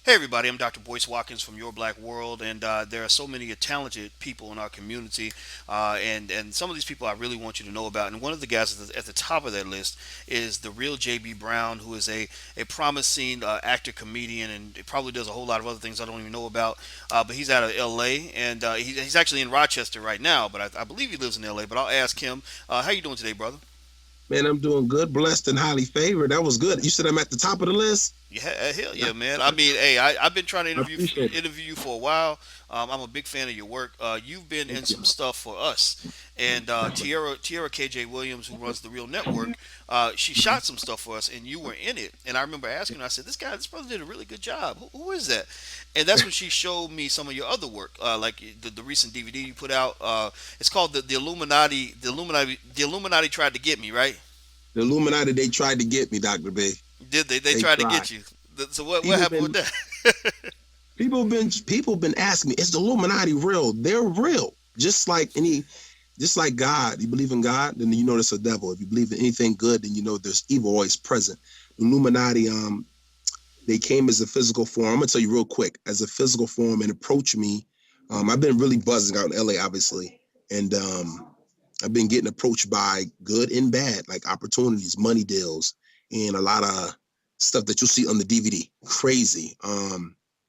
Hey everybody, I'm Dr. Boyce Watkins from Your Black World, and there are so many talented people in our community, and some of these people I really want you to know about. And one of the guys at the top of that list is the real JB Brown, who is a promising actor, comedian, and probably does a whole lot of other things I don't even know about. But he's out of LA, and he's actually in Rochester right now, but I believe he lives in LA. But I'll ask him, how you doing today, brother? Man, I'm doing good, blessed, and highly favored. That was good. You said I'm at the top of the list. Yeah, hell I, yeah, man. I mean, hey, I've been trying to I appreciate it. interview you for a while. I'm a big fan of your work. You've been in Thank you. some stuff for us, and Tierra KJ Williams, who runs the Real Network, she shot some stuff for us, and you were in it. And I remember asking her, I said, this brother did a really good job. Who is that?" And that's when she showed me some of your other work, like the recent DVD you put out. It's called the Illuminati. The Illuminati tried to get me, right? The Illuminati, they tried to get me, Dr. B. Did they? They They tried to tried. get you. So what People happened with been that? people been asking me, is the Illuminati real? They're real. Just like God. You believe in God, then you know there's a devil. If you believe in anything good, then you know there's evil always present. The Illuminati, they came as a physical form. I'm gonna tell you real quick, as a physical form and approached me. I've been really buzzing out in LA, obviously. And I've been getting approached by good and bad, like opportunities, money deals, and a lot of stuff that you'll see on the DVD. Crazy.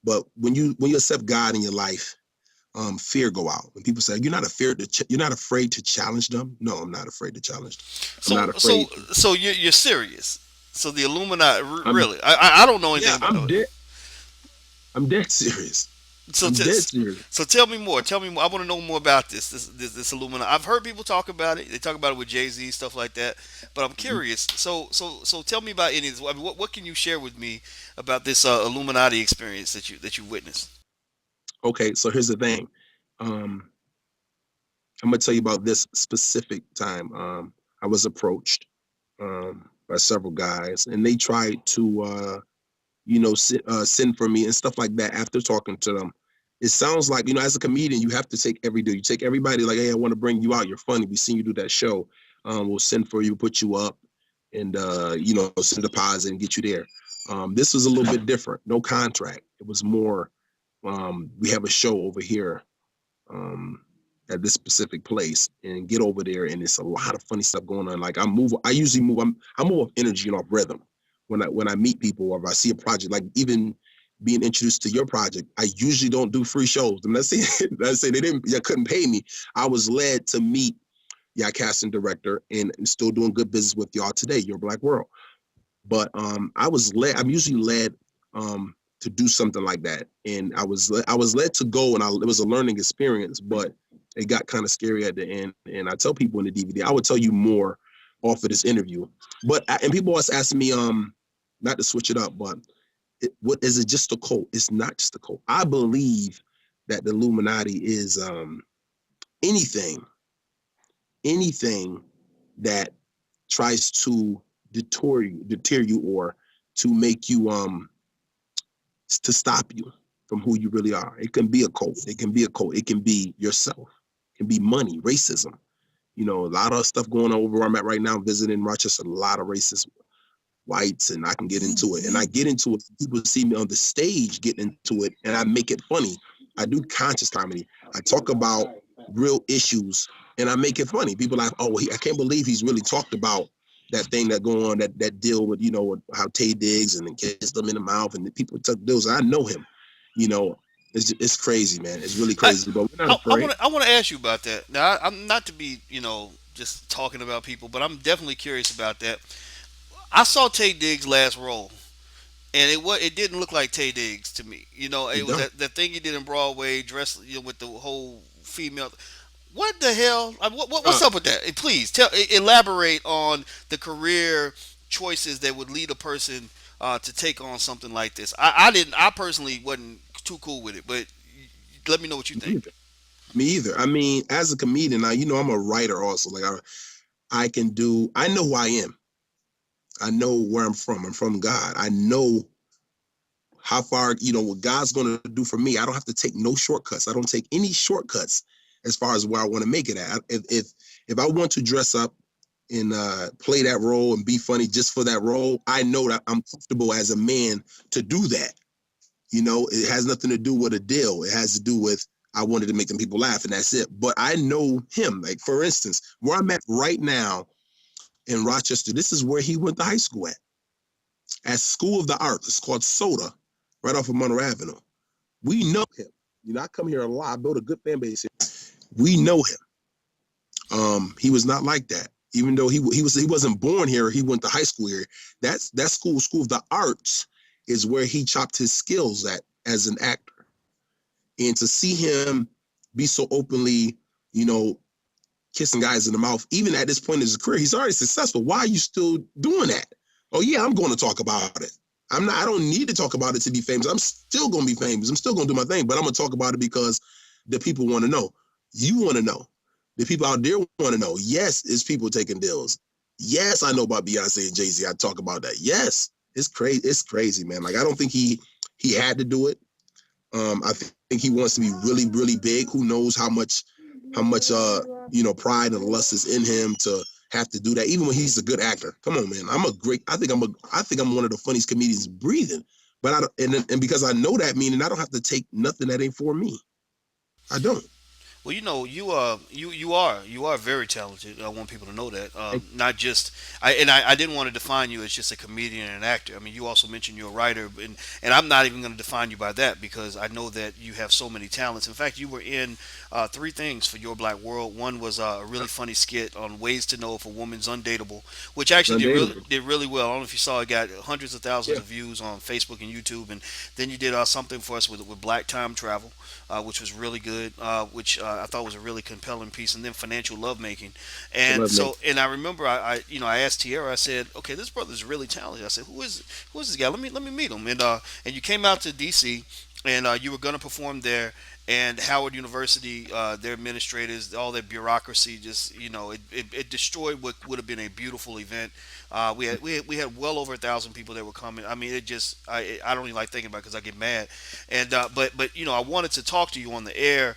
But when you accept God in your life, fear go out. When people say you're not afraid to challenge them. No, I'm not afraid to challenge them. I'm So not so afraid to. so you're serious. So the Illuminati, I'm really? I don't know yeah. anything about it. I'm dead serious. So I'm t- dead serious. so tell me more. Tell me more. I want to know more about this Illuminati. I've heard people talk about it. They talk about it with Jay-Z, stuff like that. But I'm curious. So tell me about any of this. I mean, what can you share with me about this Illuminati experience that you witnessed? Okay, so here's the thing. Um, I'm gonna tell you about this specific time. I was approached by several guys, and they tried to, send for me and stuff like that. After talking to them, it sounds like as a comedian, you have to take every deal. You take everybody like, hey, I want to bring you out. You're funny. We seen you do that show. We'll send for you, put you up, and send a deposit and get you there. This was a little bit different. No contract. It was more. We have a show over here um, at this specific place and get over there, and it's a lot of funny stuff going on. Like I usually move. I'm more of energy and off rhythm. When I meet people or if I see a project, like even being introduced to your project, I usually don't do free shows. I'm not saying they couldn't pay me. I was led to meet your casting director and still doing good business with y'all today, Your Black World. But I'm usually led to do something like that, and I was led to go, and it was a learning experience, but it got kind of scary at the end. And I tell people in the DVD, I would tell you more off of this interview. And people always ask me, not to switch it up, but what is it? Just a cult? It's not just a cult. I believe that the Illuminati is anything, anything that tries to deter you, or to make you to stop you from who you really are. It can be a cult. It can be a cult. It can be yourself. It can be money, racism. A lot of stuff going on over where I'm at right now, visiting Rochester, a lot of racist whites, and I can get into it. And I get into it. People see me on the stage getting into it, and I make it funny. I do conscious comedy. I talk about real issues, and I make it funny. People are like, oh, I can't believe he's really talked about that thing that go on, that deal with, with how Taye Diggs and then kissed them in the mouth, and the people took deals. I know him. You know, it's crazy, man. It's really I crazy, but we're not I afraid. want to ask you about that. Now I'm not to be just talking about people, but I'm definitely curious about that. I saw Tay Diggs' last role, and it didn't look like Tay Diggs to me. It It was don't. that thing he did in Broadway, dressed with the whole female. What the hell? What's Uh, up with that? Please elaborate on the career choices that would lead a person to take on something like this. I didn't. I personally wasn't too cool with it, but let me know what you me think. either. Me either. I mean, as a comedian, now I'm a writer also. Like I can do. I know who I am. I know where I'm from. I'm from God. I know how far, what God's going to do for me. I don't have to take no shortcuts. I don't take any shortcuts as far as where I want to make it at. If I want to dress up and play that role and be funny just for that role, I know that I'm comfortable as a man to do that. It has nothing to do with a deal. It has to do with I wanted to make them people laugh, and that's it. But I know him. Like, for instance, where I'm at right now in Rochester, this is where he went to high school at School of the Arts. It's called Soda, right off of Monroe Avenue. We know him. I come here a lot. I built a good fan base here. We know him. He was not like that. Even though he wasn't born here, he went to high school here. That School of the Arts, is where he chopped his skills at as an actor. And to see him be so openly, you know, kissing guys in the mouth, even at this point in his career, he's already successful. Why are you still doing that? Oh yeah, I'm going to talk about it. I don't need to talk about it to be famous. I'm still going to be famous. I'm still going to do my thing, but I'm going to talk about it because the people want to know. You want to know. The people out there want to know. Yes, it's people taking deals. Yes, I know about Beyonce and Jay-Z. I talk about that. Yes, it's crazy. It's crazy, man. Like, I don't think he had to do it. I think he wants to be really, really big. Who knows how much pride and lust is in him to have to do that, even when he's a good actor. Come on, man. I think I'm one of the funniest comedians breathing. But I don't, and because I know that, meaning I don't have to take nothing that ain't for me. I don't. Well, you are very talented. I want people to know that. Not just I didn't want to define you as just a comedian and an actor. I mean, you also mentioned you're a writer, and I'm not even going to define you by that because I know that you have so many talents. In fact, you were in three things for Your Black World. One was a really funny skit on ways to know if a woman's undateable, which actually Undateable. did really well. I don't know if you saw it, got hundreds of thousands Yeah. of views on Facebook and YouTube, and then you did something for us with Black Time Travel, which was really good, which I thought was a really compelling piece, and then financial lovemaking. I And love so, making. and I remember I asked Tierra, I said, okay, this brother's really talented. I said, who is this guy? Let me meet him. And you came out to DC, and you were going to perform there. And Howard University, their administrators, all their bureaucracy, just it destroyed what would have been a beautiful event. We had well over 1,000 people that were coming. I mean, it just I don't even like thinking about it because I get mad. And but I wanted to talk to you on the air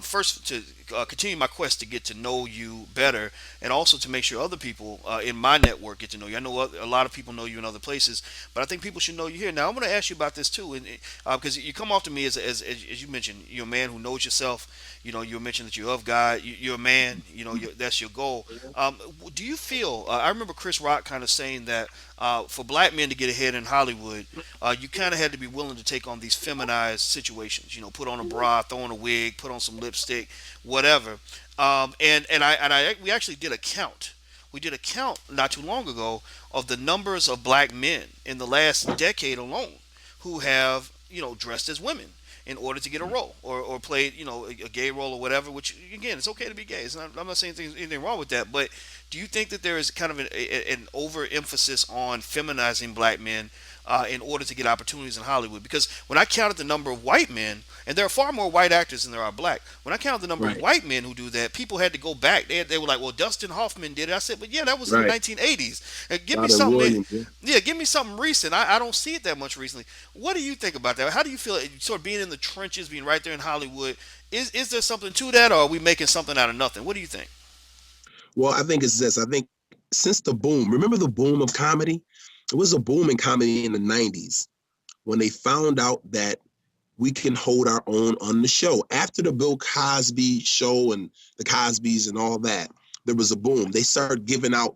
first to continue my quest to get to know you better, and also to make sure other people in my network get to know you. I know a lot of people know you in other places, but I think people should know you here. Now, I'm going to ask you about this too, and because you come off to me as you mentioned, you're a man who knows yourself. You mentioned that you're of God. You're a man. That's your goal. Do you feel? I remember Chris Rock kind of saying that for black men to get ahead in Hollywood, you kind of had to be willing to take on these feminized situations. Put on a bra, throw on a wig, put on some lipstick, whatever. And we actually did a count. We did a count not too long ago of the numbers of black men in the last decade alone who have dressed as women in order to get a role or played a gay role or whatever. Which again, it's okay to be gay. I'm not saying anything wrong with that, but do you think that there is kind of an overemphasis on feminizing black men in order to get opportunities in Hollywood? Because when I counted the number of white men, and there are far more white actors than there are black. When I counted the number of Right. white men who do that, people had to go back. They were like, "Well, Dustin Hoffman did it." I said, "But yeah, that was in the Right. 1980s. Give me Robin something." Williams. Yeah. Yeah, give me something recent. I don't see it that much recently. What do you think about that? How do you feel? Sort of being in the trenches, being right there in Hollywood. Is there something to that, or are we making something out of nothing? What do you think? Well, I think it's this. I think since the boom, remember the boom of comedy? It was a boom in comedy in the 90s when they found out that we can hold our own on the show. After the Bill Cosby show and the Cosbys and all that, there was a boom. They started giving out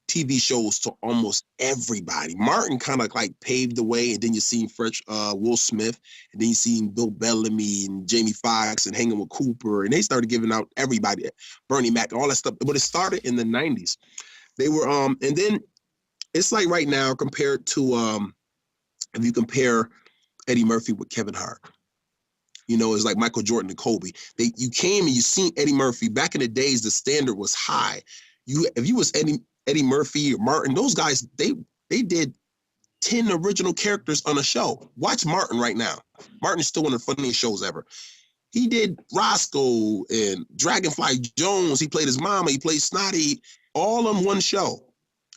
TV shows to almost everybody. Martin kind of like paved the way, and then you seen Fresh Will Smith, and then you seen Bill Bellamy and Jamie Foxx and hanging with Cooper, and they started giving out everybody, Bernie Mac, all that stuff. But it started in the 90s. They were and then it's like right now compared to if you compare Eddie Murphy with Kevin Hart. It's like Michael Jordan and Kobe. You came and you seen Eddie Murphy. Back in the days, the standard was high. If you was Eddie Murphy or Martin, those guys, they did 10 original characters on a show. Watch Martin right now. Martin is still one of the funniest shows ever. He did Roscoe and Dragonfly Jones. He played his mama. He played Snotty, all on one show.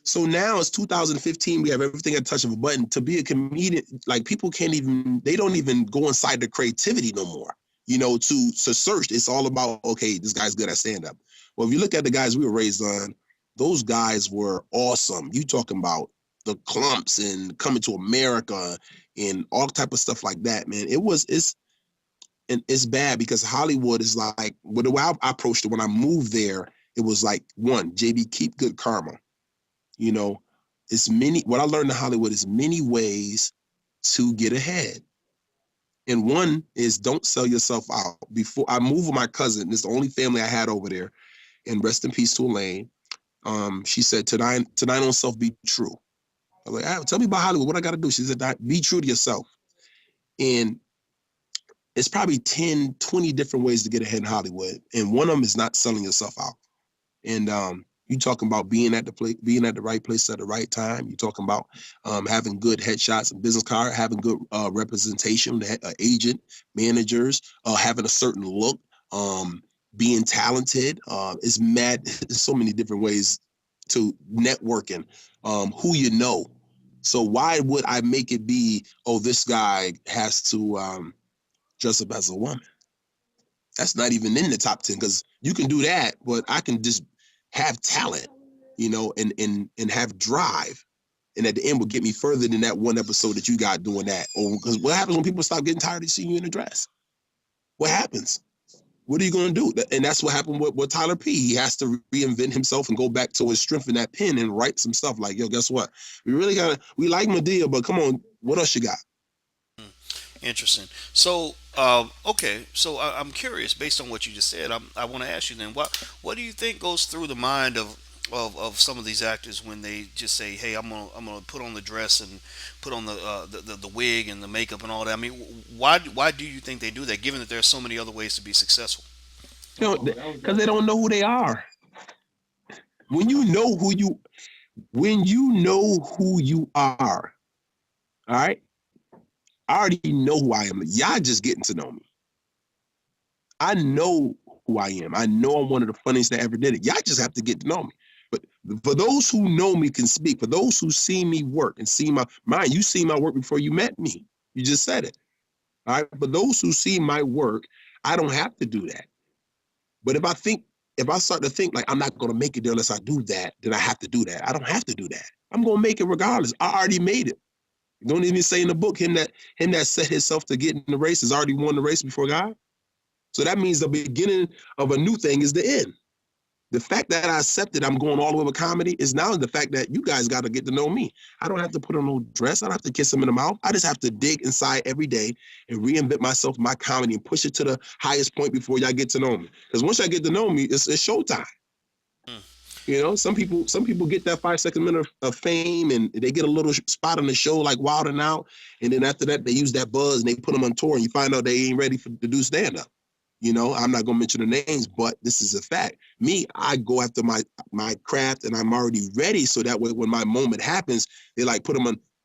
So now it's 2015. We have everything at the touch of a button. To be a comedian, like people can't even, they don't even go inside the creativity no more. To search, it's all about, okay, this guy's good at stand up. Well, if you look at the guys we were raised on, those guys were awesome. You talking about the Clumps and Coming to America and all type of stuff like that, man. It's bad because Hollywood is like, well, the way I approached it when I moved there, it was like, one, JB, keep good karma. You know, it's many. What I learned in Hollywood is many ways to get ahead. And one is don't sell yourself out. Before I moved with my cousin, this is the only family I had over there. And rest in peace to Elaine. She said, tonight on self, be true. I was like, ah, tell me about Hollywood. What I got to do? She said, be true to yourself. And it's probably 10, 20 different ways to get ahead in Hollywood. And one of them is not selling yourself out. And you talking about being at the place, being at the right place at the right time. You talking about having good headshots and business card, having good representation, agent, managers, having a certain look, being talented. It's mad. There's so many different ways to networking. Who you know. So why would I make it be? Oh, this guy has to dress up as a woman. That's not even in the top 10 because you can do that, but I can just have talent, and have drive. And at the end will get me further than that one episode that you got doing that. Or because what happens when people stop getting tired of seeing you in a dress? What happens? What are you going to do? And that's what happened with Tyler P. He has to reinvent himself and go back to his strength in that pen and write some stuff like, yo, guess what? We like Medea, but come on, what else you got? Interesting. So, okay. So I'm curious, based on what you just said, I want to ask you then, what do you think goes through the mind of some of these actors when they just say, "Hey, I'm gonna put on the dress and put on the wig and the makeup and all that." I mean, why do you think they do that? Given that there are so many other ways to be successful. Because they don't know who they are. When you know who you when you know who you are, all right, I already know who I am. Y'all just getting to know me. I know who I am. I know I'm one of the funniest that ever did it. Y'all just have to get to know me. But for those who know me can speak. For those who see me work and see my mind, you see my work before you met me. You just said it. All right. But those who see my work, I don't have to do that. But if I start to think like I'm not gonna make it there unless I do that, then I have to do that. I don't have to do that. I'm gonna make it regardless. I already made it. Don't even say in the book him that set himself to get in the race has already won the race before God. So that means the beginning of a new thing is the end. The fact that I accepted I'm going all the way with comedy is now the fact that you guys got to get to know me. I don't have to put on no dress. I don't have to kiss them in the mouth. I just have to dig inside every day and reinvent myself, my comedy, and push it to the highest point before y'all get to know me. Because once y'all get to know me, it's showtime. Mm. Some people get that 5 second minute of fame and they get a little spot on the show like Wild and Out, and then after that they use that buzz and they put them on tour, and you find out they ain't ready to do stand up. I'm not gonna mention the names, but this is a fact. Me, I go after my craft, and I'm already ready. So that way, when my moment happens, they like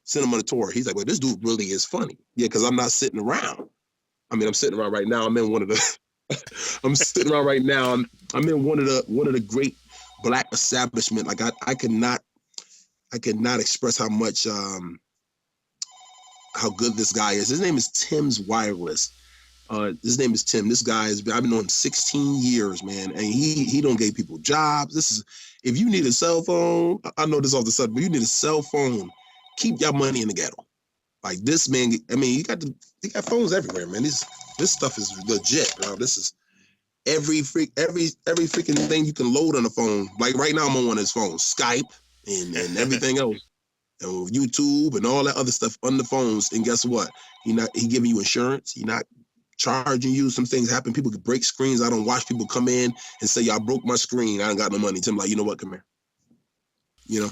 send him on a tour. He's like, "Well, this dude really is funny." Yeah, because I'm not sitting around. I mean, I'm sitting around right now. I'm in one of the. I'm sitting around right now. I'm in one of the great black establishment. Like I cannot express how good this guy is. His name is Tim's Wireless. His name is Tim. This guy I've been on him 16 years, man, and he don't give people jobs. This is if you need a cell phone. I know this off the subject, but you need a cell phone. Keep your money in the ghetto. Like this man. I mean, you got phones everywhere, man. This stuff is legit, bro. This is every freaking thing you can load on the phone. Like right now, I'm on one of his phones, Skype and everything else, and YouTube and all that other stuff on the phones. And guess what? He giving you insurance. He not charging you. Some things happen. People could break screens. I don't watch people come in and say, "Y'all broke my screen. I ain't got no money." Tim, like, you know what? Come here. You know,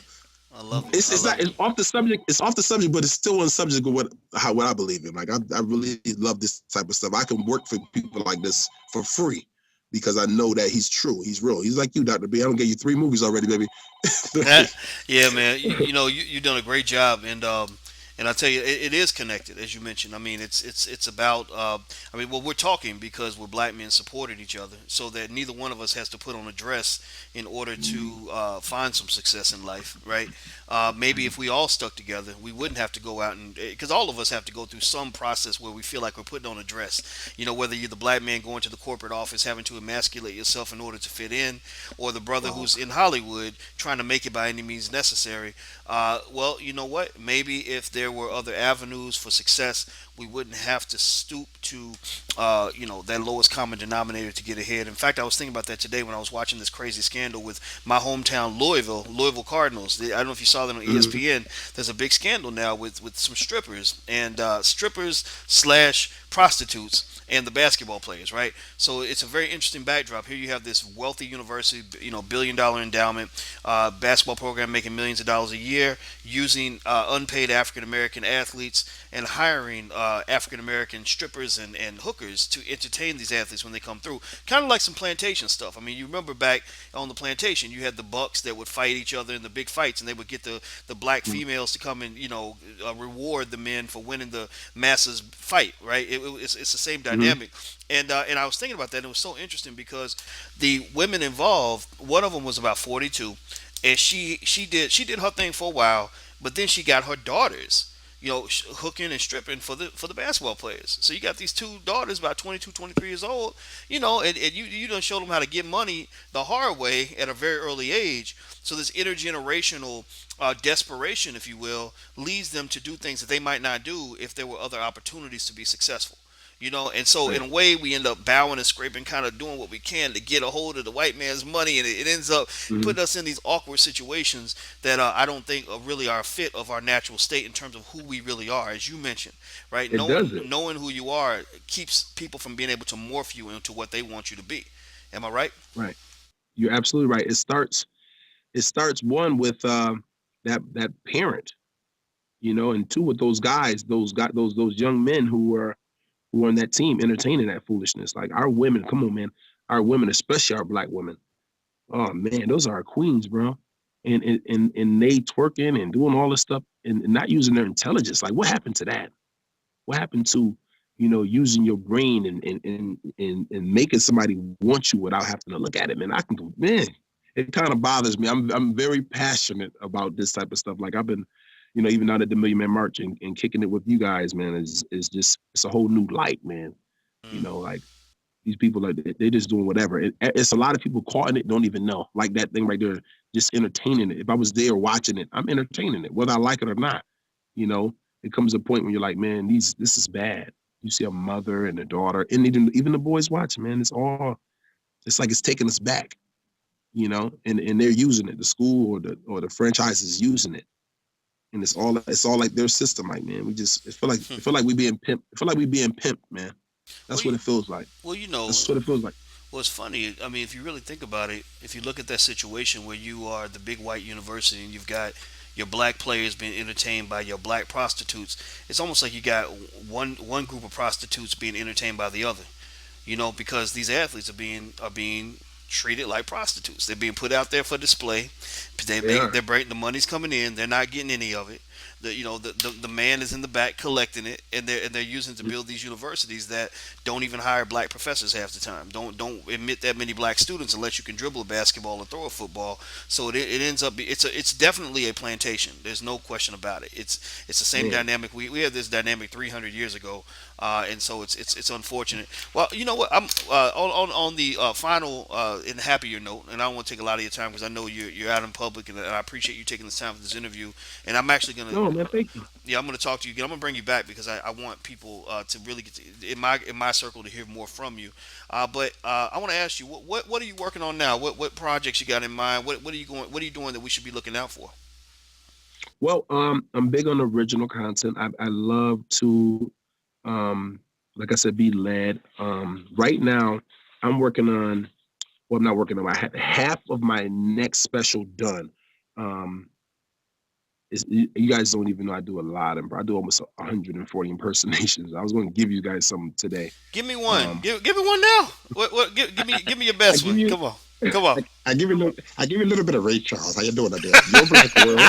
I love it. it's I it's not love it. it's off the subject. It's off the subject, but it's still on subject of what I believe in. Like I really love this type of stuff. I can work for people like this for free because I know that he's true. He's real. He's like you, Dr. B. I don't get you 3 movies already, baby. Yeah, man. You done a great job, and I tell you, it is connected, as you mentioned. I mean, it's about. I mean, well, we're talking because we're black men supported each other, so that neither one of us has to put on a dress in order to find some success in life, right? Maybe if we all stuck together, we wouldn't have to go out and because all of us have to go through some process where we feel like we're putting on a dress. Whether you're the black man going to the corporate office having to emasculate yourself in order to fit in, or the brother Wow. who's in Hollywood trying to make it by any means necessary. Well, you know what? Maybe if there there were other avenues for success, we wouldn't have to stoop to, that lowest common denominator to get ahead. In fact, I was thinking about that today when I was watching this crazy scandal with my hometown Louisville Cardinals. I don't know if you saw that on Hmm. ESPN. There's a big scandal now with some strippers and strippers slash prostitutes and the basketball players, right? So it's a very interesting backdrop. Here you have this wealthy university, $1 billion endowment, basketball program making millions of dollars a year, using unpaid African American athletes and hiring African American strippers and hookers to entertain these athletes when they come through. Kind of like some plantation stuff. I mean, you remember back on the plantation, you had the bucks that would fight each other in the big fights, and they would get the black females to come and reward the men for winning the masses fight. Right? It's the same Hmm. dynamic. And I was thinking about that, and it was so interesting because the women involved, one of them was about 42, and she did her thing for a while, but then she got her daughters, hooking and stripping for the basketball players. So you got these two daughters, about 22, 23 years old, and you done showed them how to get money the hard way at a very early age. So this intergenerational desperation, if you will, leads them to do things that they might not do if there were other opportunities to be successful. And so in Right. a way we end up bowing and scraping, kind of doing what we can to get a hold of the white man's money, and it ends up Hmm. putting us in these awkward situations that I don't think really are a fit of our natural state in terms of who we really are, as you mentioned, right? It Knowing does it. knowing who you are keeps people from being able to morph you into what they want you to be. Am I right? Right. You're absolutely right. It starts one with that parent, and two with those guys, those young men who were on that team entertaining that foolishness. Like our women, come on, man. Our women, especially our black women. Oh man, those are our queens, bro. And they twerking and doing all this stuff and not using their intelligence. Like what happened to that? What happened to, using your brain and making somebody want you without having to look at it, man? I can go, man. It kind of bothers me. I'm very passionate about this type of stuff. Like I've been, even out at the Million Man March and kicking it with you guys, man, is just it's a whole new light, man. Like these people are they just doing whatever. It's a lot of people caught in it, don't even know. Like that thing right there, just entertaining it. If I was there watching it, I'm entertaining it, whether I like it or not. You know, it comes a point when you're like, man, this is bad. You see a mother and a daughter, and even the boys watching, man. It's like it's taking us back, and they're using it. The school or the franchise is using it, and it's all like their system. Like, man, we just it feel like we being pimped. It feel like we being pimped, man. well, That's what you, it feels like. well, That's what it feels like. well, it's funny. I mean, if you really think about it, if you look at that situation where you are the big white university and you've got your black players being entertained by your black prostitutes, it's almost like you got one group of prostitutes being entertained by the other. Because these athletes are being treated like prostitutes. They're being put out there for display. They are. The money's coming in. They're not getting any of it. The man is in the back collecting it, and they're using it to build these universities that don't even hire black professors half the time. Don't admit that many black students unless you can dribble a basketball and throw a football. So it ends up it's definitely a plantation. There's no question about it. It's the same Man. dynamic. We had this dynamic 300 years ago, and so it's unfortunate. Well, you know what? I'm on the final and happier note, and I don't want to take a lot of your time because I know you're out in public, and I appreciate you taking this time for this interview. And I'm actually gonna, No, man, thank you. yeah, I'm gonna talk to you again. I'm gonna bring you back because I want people to really get in my circle to hear more from you. But I want to ask you what are you working on now? What projects you got in mind? What are you doing that we should be looking out for? Well, I'm big on original content. I love to, um, like I said, be led. Right now, I'm working on. Well, I'm not working on. I have half of my next special done. Um, you guys don't even know I do a lot, and I do almost 140 impersonations. I was going to give you guys some today. Give me one. Um, Give me one now. What? Give me your I best give one. you, Come on. Come on. I give you a little bit of Ray Charles. How you doing out there? Your Black World,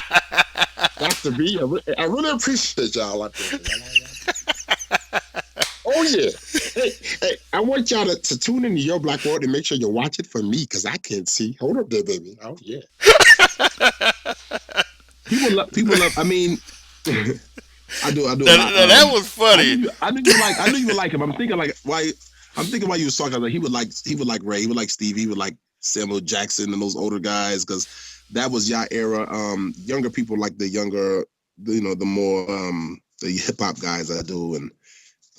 Dr. B. I really appreciate y'all out there, man. Oh yeah. Hey, I want y'all to tune into Your Black World and make sure you watch it for me because I can't see. Hold up there, baby. Oh yeah. People love. I mean, I do a lot. That was funny. I knew you would like him. I'm thinking like why. I'm thinking why you was talking. Like he would like Ray. He would like Steve. He would like Samuel Jackson and those older guys because that was your era. Younger people like the younger. the more the hip hop guys I do, and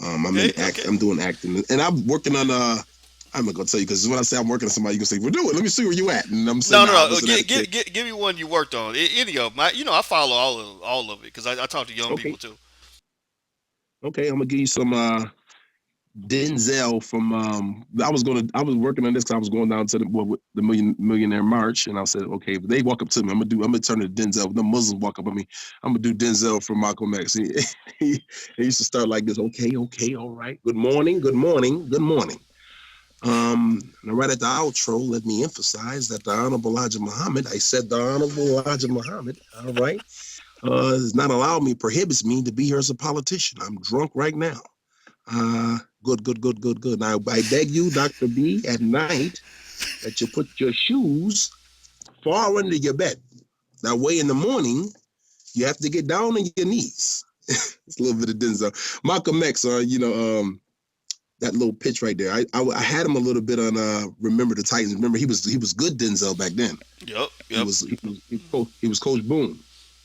I'm in Okay, okay. I'm doing acting, and I'm working on I'm not gonna tell you because when I say I'm working on somebody, you can say, "Well, do it. Let me see where you at." And I'm saying, No, no, "Nah, no. listen, that's it." Give me one you worked on. Any of them. I follow all of it because I talk to young people Okay, too. okay, I'm gonna give you some Denzel from. I was working on this because I was going down to the millionaire march, and I said, okay, if they walk up to me, I'm gonna turn to Denzel. The Muslims walk up at me, I'm gonna do Denzel from Malcolm X. He used to start like this. Okay, okay, all right. Good morning, good morning, good morning. And right at the outro, let me emphasize that the Honorable Elijah Muhammad, I said the Honorable Elijah Muhammad, all right, does not allow me, prohibits me to be here as a politician. I'm drunk right now. Good, good, good, good, good. Now, I beg you, Dr. B, at night, that you put your shoes far under your bed. That way in the morning, you have to get down on your knees. It's a little bit of Denzel. Malcolm X, that little pitch right there. I had him a little bit on Remember the Titans. Remember he was good Denzel back then. Yep, He yep, was he was Coach Boone.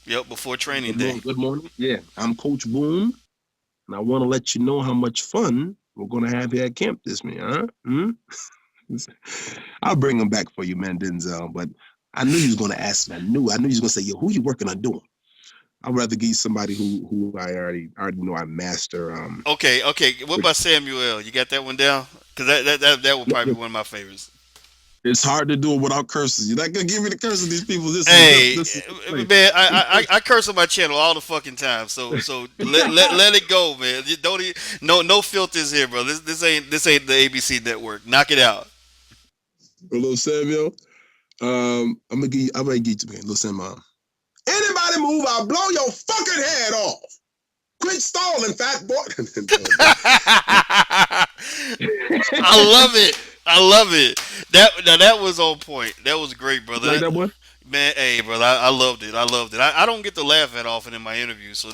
yep. Before training Good day. morning, good morning. Yeah, I'm Coach Boone, and I want to let you know how much fun we're gonna have here at camp this man. Huh? Hmm? I'll bring him back for you, man, Denzel. But I knew you was gonna ask me. I knew you was gonna say, "Yo, who you working on doing?" I'd rather give you somebody who I already know I master. Okay, okay. What about Samuel? You got that one down? Because that would probably be one of my favorites. It's hard to do it without curses. You're not gonna give me the curses. These people. Hey, This is the place. man, I curse on my channel all the fucking time. So let it go, man. You don't no filters here, bro. This ain't the ABC network. Knock it out. Little Samuel. I'm gonna give you to me. Listen, anybody move, I'll blow your fucking head off. Quit stalling, fat boy. Oh, boy. I love it. I love it. That was on point. That was great, brother. Like that one? Man, hey, brother, I loved it. I loved it. I don't get to laugh that often in my interviews, so You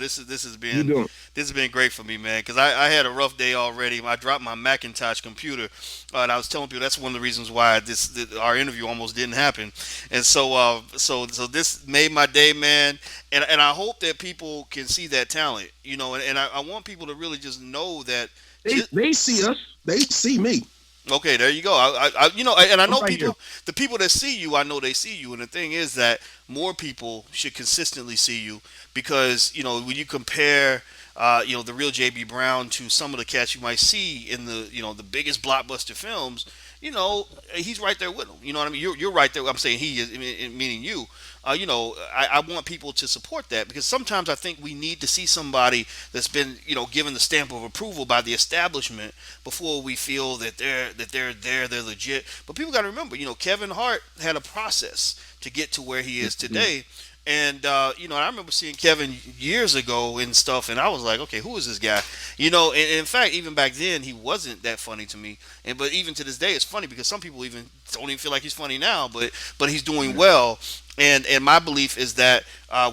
doing? this has been great for me, man. Because I had a rough day already. I dropped my Macintosh computer, and I was telling people that's one of the reasons why our interview almost didn't happen. And so this made my day, man. And I hope that people can see that talent, and I want people to really just know that. They see us. They see me. Okay, there you go. And I I'm know right here. the people that see you, I know they see you. And the thing is that more people should consistently see you because, when you compare, the real JB Brown to some of the cats you might see in the biggest blockbuster films, he's right there with them. You know what I mean? You're right there. I'm saying he is, meaning you. I want people to support that because sometimes I think we need to see somebody that's been, given the stamp of approval by the establishment before we feel that they're legit. But people got to remember, Kevin Hart had a process to get to where he is today. And I remember seeing Kevin years ago and stuff, and I was like, okay, who is this guy? And in fact, even back then, he wasn't that funny to me. But even to this day, it's funny because some people even don't even feel like he's funny now. But he's doing well. And my belief is that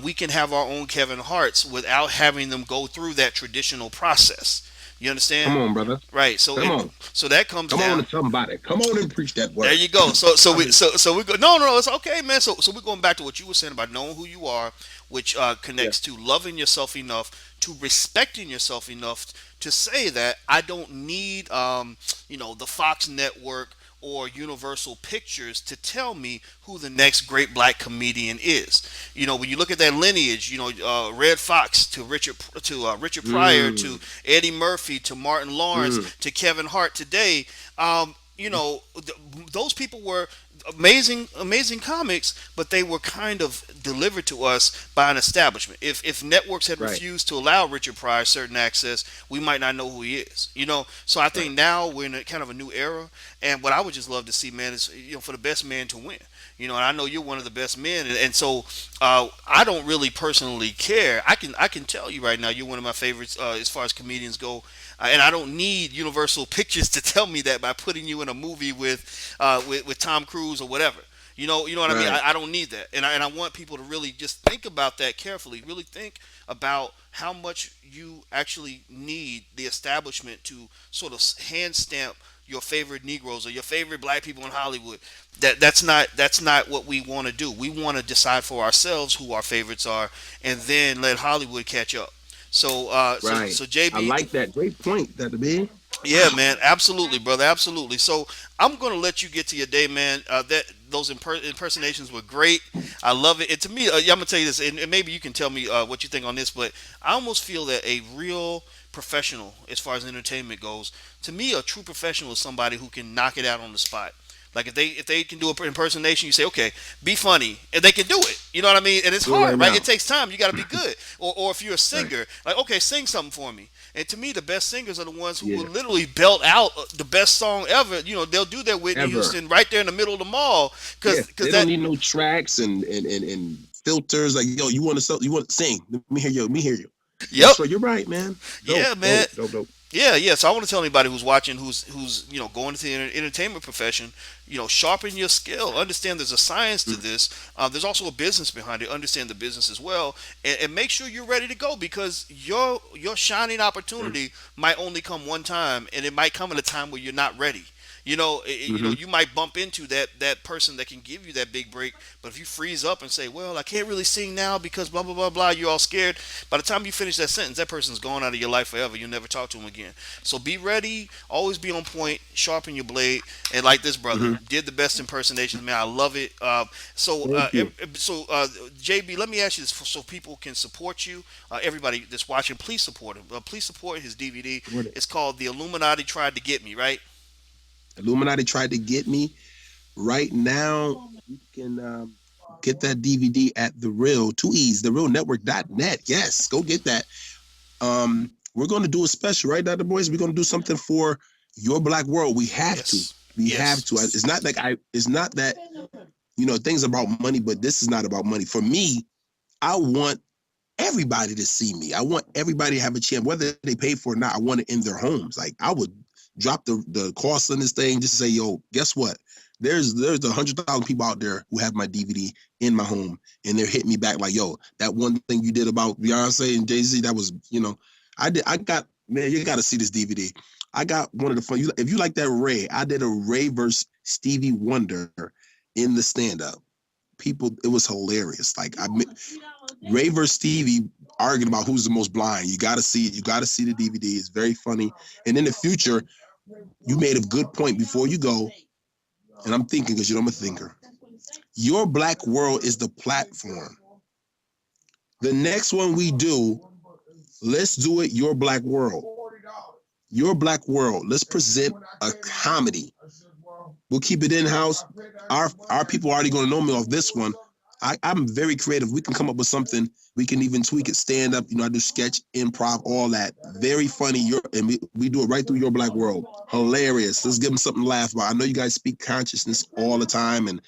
we can have our own Kevin Harts without having them go through that traditional process. You understand? Come on, brother. Right. So Come on. so that comes Come on down. to somebody. Come on and preach that There word. you go. So I we mean, so we go. No, no, it's okay, man. So we're going back to what you were saying about knowing who you are, which yeah. connects to loving yourself enough, to respecting yourself enough to say that I don't need the Fox network or Universal Pictures to tell me who the next great black comedian is. When you look at that lineage, Red Fox to Richard Pryor to Mm, Eddie Murphy to Martin Lawrence mm, to Kevin Hart today. Those people were amazing comics, but they were kind of delivered to us by an establishment. If networks had right, refused to allow Richard Pryor certain access, we might not know who he is. So I right. think now we're in a kind of a new era, and what I would just love to see, man, is for the best man to win. And I know you're one of the best men, and so I don't really personally care. I can tell you right now, you're one of my favorites as far as comedians go, and I don't need Universal Pictures to tell me that by putting you in a movie with Tom Cruise or whatever. You know what I mean? Right. I don't need that, and I want people to really just think about that carefully. Really think about how much you actually need the establishment to sort of hand stamp your favorite Negroes or your favorite black people in Hollywood. That's not what we want to do. We want to decide for ourselves who our favorites are, and then let Hollywood catch up. Right. So I JB, like that. Great point, Dr. B. yeah, man, absolutely, brother, absolutely. So I'm gonna let you get to your day, man. That those impersonations were great. I love it. And to me, I'm gonna tell you this, and maybe you can tell me what you think on this. But I almost feel that a real professional, as far as entertainment goes, to me, a true professional is somebody who can knock it out on the spot. Like if they can do an impersonation, you say, okay, be funny, and they can do it. You know what I mean? And it's Do it right hard, right? now. It takes time. You got to be good. Or if you're a Right. singer, like okay, sing something for me. And to me, the best singers are the ones who will Yeah. literally belt out the best song ever. You know, they'll do their Whitney Ever. Houston right there in the middle of the mall, Yeah. cause They don't that. need no tracks and filters. Like, yo, you want to sing. Let me hear you. Let me hear you. Yep. That's right. You're right, man. Dope, Yeah, man. dope, dope, dope. Yeah, yeah. So I want to tell anybody who's watching, who's going into the entertainment profession, sharpen your skill. Understand there's a science to Mm, this. There's also a business behind it. Understand the business as well, and make sure you're ready to go because your shining mm, opportunity might only come one time, and it might come at a time where you're not ready. mm-hmm. You might bump into that person that can give you that big break, but if you freeze up and say, "Well, I can't really sing now because blah blah blah blah," you're all scared. By the time you finish that sentence, that person's gone out of your life forever. You'll never talk to them again. So be ready, always be on point, sharpen your blade, and like this brother Mm-hmm. did the best impersonations, man. I love it. Thank you. JB, let me ask you this, so people can support you. Everybody that's watching, please support him. Please support his DVD. What it? It's called "The Illuminati Tried to Get Me," right? Illuminati tried to get me. Right now, you can get that DVD at the real two E's, therealnetwork.net. Yes, go get that. We're going to do a special, right, Dr. Boyce? We're going to do something for your black world. We have to. Yes. We have Yes. to. It's not like it's not that, things about money, but this is not about money. For me, I want everybody to see me. I want everybody to have a chance, whether they pay for it or not. I want it in their homes. Like I would drop the cost on this thing, just to say, yo, guess what? There's 100,000 people out there who have my DVD in my home, and they're hitting me back like, yo, that one thing you did about Beyonce and Jay-Z, that was, I got, man, you got to see this DVD. I got one of the fun. If you like that Ray, I did a Ray versus Stevie Wonder in the stand-up. People, it was hilarious. Like Ray versus Stevie arguing about who's the most blind. You got to see it. You got to see the DVD. It's very funny. And in the future, you made a good point before you go. And I'm thinking because I'm a thinker. Your Black World is the platform. The next one we do, let's do it. Your Black World. Your Black World. Let's present a comedy. We'll keep it in house. Our people are already going to know me off this one. I'm very creative. We can come up with something. We can even tweak it, stand up. I do sketch, improv, all that. Very funny. And we do it right through Your Black World. Hilarious. Let's give them something to laugh about. I know you guys speak consciousness all the time and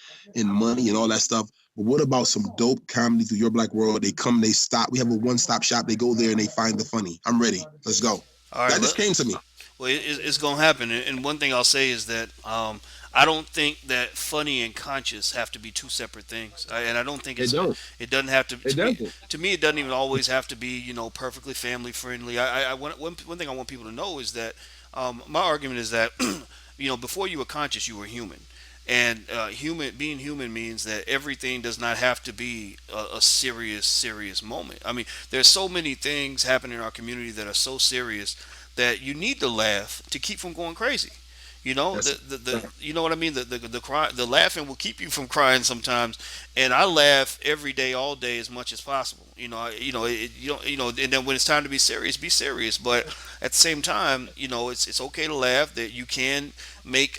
money and all that stuff. But what about some dope comedy through Your Black World? They come, they stop. We have a one-stop shop. They go there and they find the funny. I'm ready. Let's go. All right. That just came to me. Well, it's gonna happen. And one thing I'll say is that I don't think that funny and conscious have to be two separate things. And I don't think It don't. it doesn't have to. It To me, doesn't. it doesn't even always have to be perfectly family friendly. One thing I want people to know is that my argument is that before you were conscious, you were human. And being human means that everything does not have to be a serious moment. I mean, there's so many things happening in our community that are so serious that you need to laugh to keep from going crazy. That's You know what I mean. The laughing will keep you from crying sometimes, and I laugh every day, all day, as much as possible. And then when it's time to be serious. But at the same time, it's okay to laugh. That you can make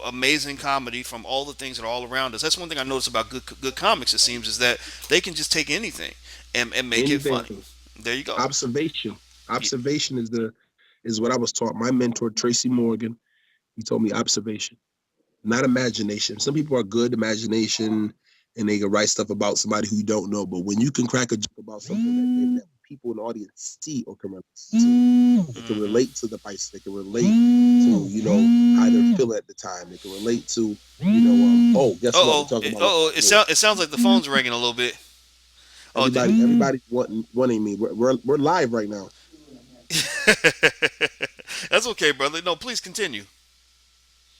amazing comedy from all the things that are all around us. That's one thing I notice about good comics. It seems is that they can just take anything and make it funny. anything. There you go. Observation. Yeah. Observation is what I was taught. My mentor, Tracy Morgan, he told me observation, not imagination. Some people are good imagination and they can write stuff about somebody who you don't know. But when you can crack a joke about something that people in the audience see or can relate to. They can Hmm. relate to the vice. They can relate to, how they're feeling at the time. They can relate to, oh, guess what? We're Uh-oh. talking about Lamar Uh-oh. Odom. It sounds like the phone's ringing a little bit. Oh, Everybody's wanting me. We're live right now. that's okay, brother. No, please continue.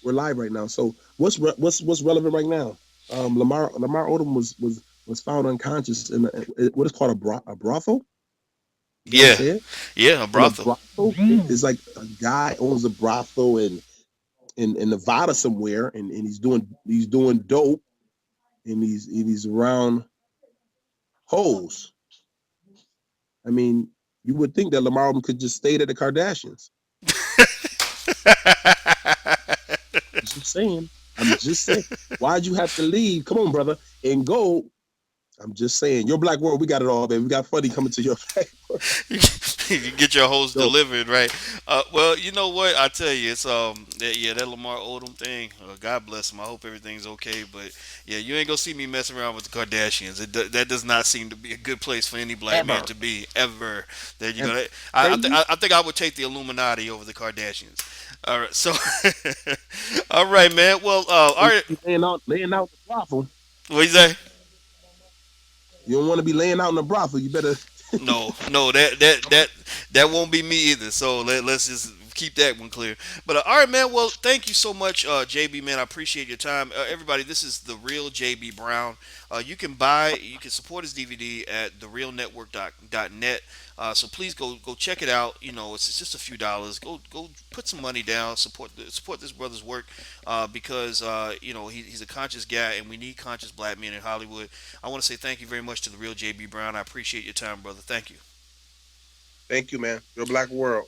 We're live right now. So what's relevant right now? Lamar Odom was found unconscious in what is called a brothel. You get what I'm Yeah. saying? Yeah, a In a brothel. brothel, it's like a guy owns a brothel in Nevada somewhere, and he's doing dope, and he's around hoes. I mean, you would think that Lamar Odom could just stay at the Kardashians. I'm just saying. I'm just saying. Why'd you have to leave? Come on, brother, and go. I'm just saying. Your black world, we got it all, baby. We got funny coming to your black world. You get your host Yo, delivered, right? Well, you know what? I tell you, it's yeah, that Lamar Odom thing. God bless him. I hope everything's okay. But yeah, you ain't gonna see me messing around with the Kardashians. That does not seem to be a good place for any black man ever, to be ever. That you ever. gonna. Crazy. I think I would take the Illuminati over the Kardashians. All right, so all right, man. Well, all You right. be laying out the brothel. What you say? You don't want to be laying out in the brothel. You better. No, no, that won't be me either. So let's just keep that one clear. But all right, man. Well, thank you so much, JB, man. I appreciate your time. Everybody, this is the real JB Brown. You can support his DVD at therealnetwork.net. So please go check it out. It's just a few dollars. Go put some money down. Support this brother's work because he's a conscious guy, and we need conscious black men in Hollywood. I want to say thank you very much to the real JB Brown. I appreciate your time, brother. Thank you. Thank you, man. Your black world.